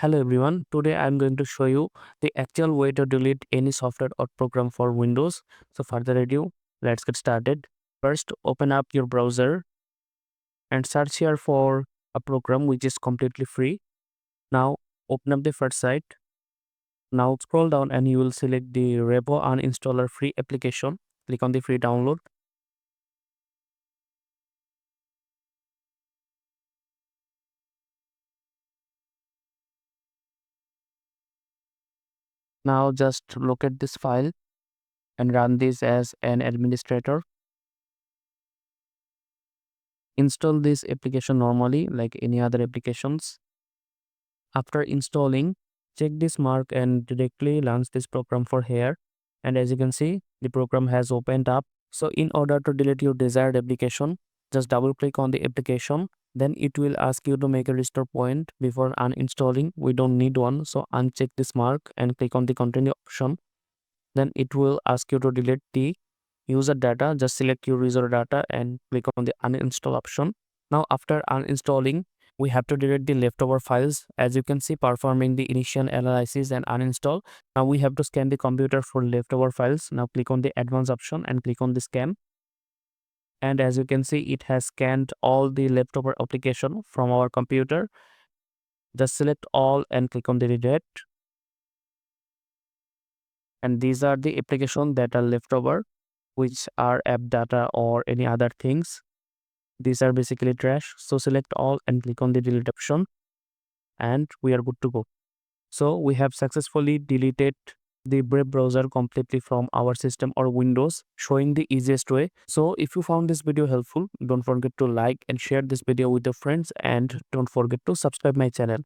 Hello everyone, today I'm going to show you the actual way to delete any software or program for Windows. So further ado, let's get started. First, open up your browser and search here for a program which is completely free. Now open up the first site. Now scroll down and you will select the Repo Uninstaller free application. Click on the free download. Now just locate this file and run this as an administrator. Install this application normally like any other applications. After installing, check this mark and directly launch this program for here. And as you can see, the program has opened up. So in order to delete your desired application, just double click on the application. Then it will ask you to make a restore point before uninstalling. We don't need one. So uncheck this mark and click on the continue option. Then it will ask you to delete the user data. Just select your user data and click on the uninstall option. Now after uninstalling, we have to delete the leftover files. As you can see, performing the initial analysis and uninstall. Now we have to scan the computer for leftover files. Now click on the advanced option and click on the scan. And as you can see, it has scanned all the leftover application from our computer. Just select all and click on the delete. And these are the applications that are leftover, which are app data or any other things. These are basically trash. So select all and click on the delete option and we are good to go. So we have successfully deleted the Brave browser completely from our system or Windows, showing the easiest way. So if you found this video helpful, don't forget to like and share this video with your friends and don't forget to subscribe my channel.